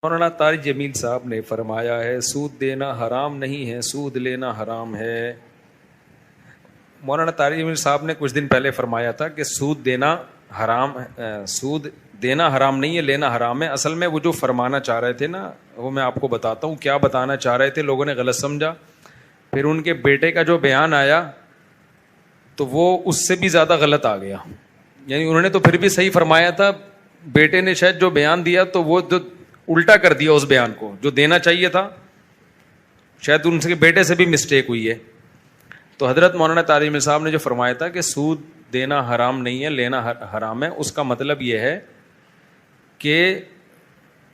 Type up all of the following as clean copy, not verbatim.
مولانا طارق جمیل صاحب نے فرمایا ہے سود دینا حرام نہیں ہے، سود لینا حرام ہے۔ مولانا طارق جمیل صاحب نے کچھ دن پہلے فرمایا تھا کہ سود دینا حرام نہیں ہے، لینا حرام ہے۔ اصل میں وہ جو فرمانا چاہ رہے تھے نا، وہ میں آپ کو بتاتا ہوں کیا بتانا چاہ رہے تھے، لوگوں نے غلط سمجھا۔ پھر ان کے بیٹے کا جو بیان آیا تو وہ اس سے بھی زیادہ غلط آ گیا، یعنی انہوں نے تو پھر بھی صحیح فرمایا تھا، بیٹے نے شاید جو بیان دیا تو وہ الٹا کر دیا اس بیان کو جو دینا چاہیے تھا، شاید ان کے بیٹے سے بھی مسٹیک ہوئی ہے۔ تو حضرت مولانا طارق جمیل صاحب نے جو فرمایا تھا کہ سود دینا حرام نہیں ہے، لینا حرام ہے، اس کا مطلب یہ ہے کہ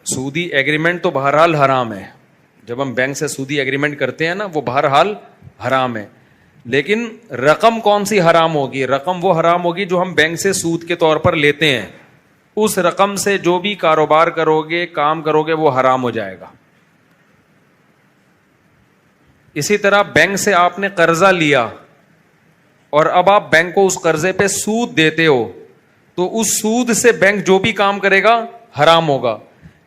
سودی ایگریمنٹ تو بہرحال حرام ہے، جب ہم بینک سے سودی ایگریمنٹ کرتے ہیں نا وہ بہرحال حرام ہے، لیکن رقم کون سی حرام ہوگی؟ رقم وہ حرام ہوگی جو ہم بینک سے سود کے طور پر لیتے ہیں، اس رقم سے جو بھی کاروبار کرو گے، کام کرو گے، وہ حرام ہو جائے گا۔ اسی طرح بینک سے آپ نے قرضہ لیا اور اب آپ بینک کو اس قرضے پہ سود دیتے ہو، تو اس سود سے بینک جو بھی کام کرے گا حرام ہوگا،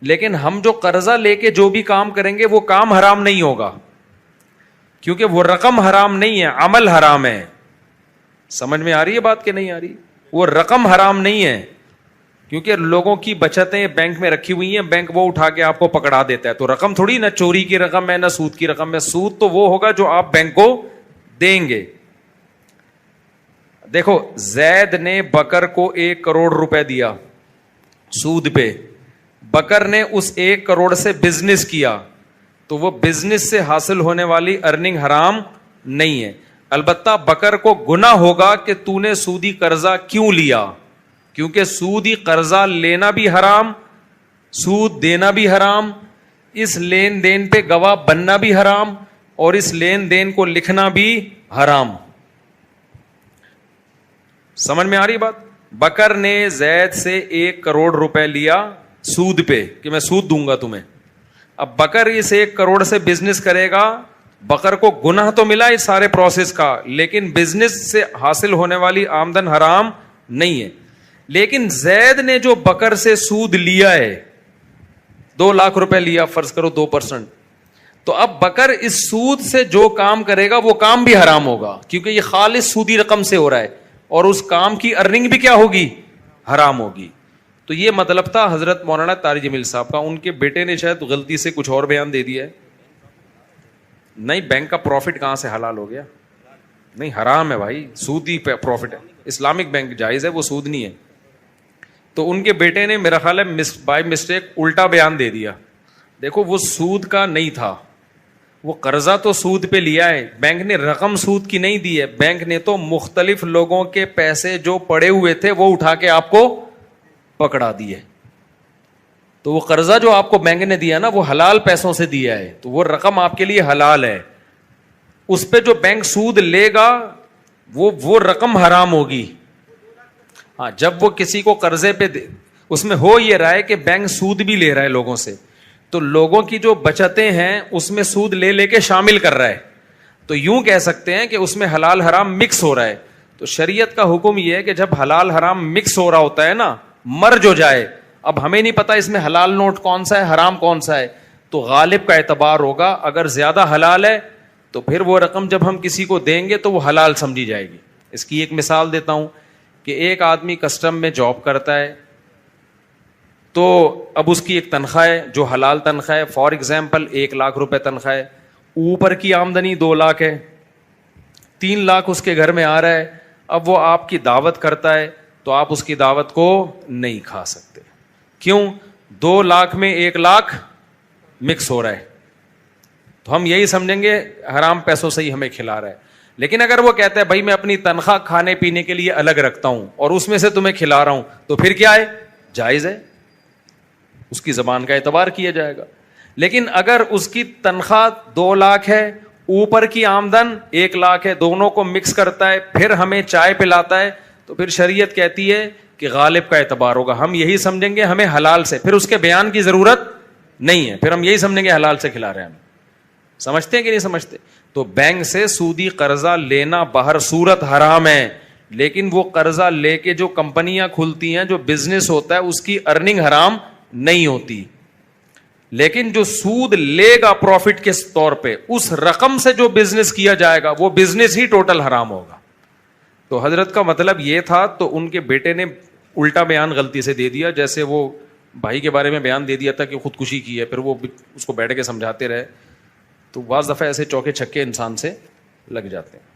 لیکن ہم جو قرضہ لے کے جو بھی کام کریں گے وہ کام حرام نہیں ہوگا، کیونکہ وہ رقم حرام نہیں ہے، عمل حرام ہے۔ سمجھ میں آ رہی ہے بات کہ نہیں آ رہی؟ وہ رقم حرام نہیں ہے، کیونکہ لوگوں کی بچتیں بینک میں رکھی ہوئی ہیں، بینک وہ اٹھا کے آپ کو پکڑا دیتا ہے، تو رقم تھوڑی نہ چوری کی رقم ہے نہ سود کی رقم ہے، سود تو وہ ہوگا جو آپ بینک کو دیں گے۔ دیکھو زید نے بکر کو 1 کروڑ روپے دیا سود پہ، بکر نے اس 1 کروڑ سے بزنس کیا، تو وہ بزنس سے حاصل ہونے والی ارننگ حرام نہیں ہے۔ البتہ بکر کو گناہ ہوگا کہ تو نے سودی قرضہ کیوں لیا، کیونکہ سودی قرضہ لینا بھی حرام، سود دینا بھی حرام، اس لین دین پہ گواہ بننا بھی حرام، اور اس لین دین کو لکھنا بھی حرام۔ سمجھ میں آ رہی بات؟ بکر نے زید سے 1 کروڑ روپے لیا سود پہ کہ میں سود دوں گا تمہیں، اب بکر اس 1 کروڑ سے بزنس کرے گا، بکر کو گناہ تو ملا اس سارے پروسیس کا، لیکن بزنس سے حاصل ہونے والی آمدن حرام نہیں ہے۔ لیکن زید نے جو بکر سے سود لیا ہے، 2 لاکھ روپے لیا، فرض کرو 2%، تو اب بکر اس سود سے جو کام کرے گا وہ کام بھی حرام ہوگا، کیونکہ یہ خالص سودی رقم سے ہو رہا ہے، اور اس کام کی ارننگ بھی کیا ہوگی؟ حرام ہوگی۔ تو یہ مطلب تھا حضرت مولانا طارق جمیل صاحب کا۔ ان کے بیٹے نے شاید غلطی سے کچھ اور بیان دے دیا ہے۔ نہیں، بینک کا پروفٹ کہاں سے حلال ہو گیا؟ نہیں، حرام ہے بھائی، سودی پروفٹ ہے، اسلامک بینک جائز ہے، وہ سود نہیں ہے۔ تو ان کے بیٹے نے میرا خیال ہے بائی مسٹیک الٹا بیان دے دیا۔ دیکھو وہ سود کا نہیں تھا، وہ قرضہ تو سود پہ لیا ہے، بینک نے رقم سود کی نہیں دی ہے، بینک نے تو مختلف لوگوں کے پیسے جو پڑے ہوئے تھے وہ اٹھا کے آپ کو پکڑا دیے۔ تو وہ قرضہ جو آپ کو بینک نے دیا نا وہ حلال پیسوں سے دیا ہے، تو وہ رقم آپ کے لیے حلال ہے، اس پہ جو بینک سود لے گا وہ رقم حرام ہوگی۔ ہاں، جب وہ کسی کو قرضے پہ اس میں ہو یہ رہا ہے کہ بینک سود بھی لے رہا ہے لوگوں سے، تو لوگوں کی جو بچتیں ہیں اس میں سود لے لے کے شامل کر رہا ہے، تو یوں کہہ سکتے ہیں کہ اس میں حلال حرام مکس ہو رہا ہے۔ تو شریعت کا حکم یہ ہے کہ جب حلال حرام مکس ہو رہا ہوتا ہے نا، مرج ہو جائے، اب ہمیں نہیں پتا اس میں حلال نوٹ کون سا ہے حرام کون سا ہے، تو غالب کا اعتبار ہوگا، اگر زیادہ حلال ہے تو پھر وہ رقم جب ہم کسی کو دیں گے تو وہ حلال سمجھی جائے گی۔ اس کی ایک مثال دیتا ہوں کہ ایک آدمی کسٹم میں جاب کرتا ہے، تو اب اس کی ایک تنخواہ ہے جو حلال تنخواہ ہے، فار ایگزامپل 1 لاکھ روپے تنخواہ ہے، اوپر کی آمدنی 2 لاکھ ہے، 3 لاکھ اس کے گھر میں آ رہا ہے۔ اب وہ آپ کی دعوت کرتا ہے تو آپ اس کی دعوت کو نہیں کھا سکتے، کیوں؟ 2 لاکھ میں 1 لاکھ مکس ہو رہا ہے، تو ہم یہی سمجھیں گے حرام پیسوں سے ہی ہمیں کھلا رہا ہے۔ لیکن اگر وہ کہتا ہے بھائی میں اپنی تنخواہ کھانے پینے کے لیے الگ رکھتا ہوں اور اس میں سے تمہیں کھلا رہا ہوں، تو پھر کیا ہے؟ جائز ہے، اس کی زبان کا اعتبار کیا جائے گا۔ لیکن اگر اس کی تنخواہ 2 لاکھ ہے، اوپر کی آمدن 1 لاکھ ہے، دونوں کو مکس کرتا ہے، پھر ہمیں چائے پلاتا ہے، تو پھر شریعت کہتی ہے کہ غالب کا اعتبار ہوگا، ہم یہی سمجھیں گے ہمیں حلال سے، پھر اس کے بیان کی ضرورت نہیں ہے، پھر ہم یہی سمجھیں گے حلال سے کھلا رہے ہیں ہم۔ سمجھتے ہیں کہ نہیں سمجھتے؟ تو بینک سے سودی قرضہ لینا بہر صورت حرام ہے، لیکن وہ قرضہ لے کے جو کمپنیاں کھلتی ہیں، جو بزنس ہوتا ہے، اس کی ارننگ حرام نہیں ہوتی۔ لیکن جو سود لے گا پروفٹ کے طور پہ, اس رقم سے جو بزنس کیا جائے گا وہ بزنس ہی ٹوٹل حرام ہوگا. تو حضرت کا مطلب یہ تھا, تو ان کے بیٹے نے الٹا بیان غلطی سے دے دیا, جیسے وہ بھائی کے بارے میں بیان دے دیا تھا کہ خودکشی کی ہے, پھر وہ اس کو بیٹھ کے سمجھاتے رہے. تو بعض دفعہ ایسے چوکے چھکے انسان سے لگ جاتے ہیں.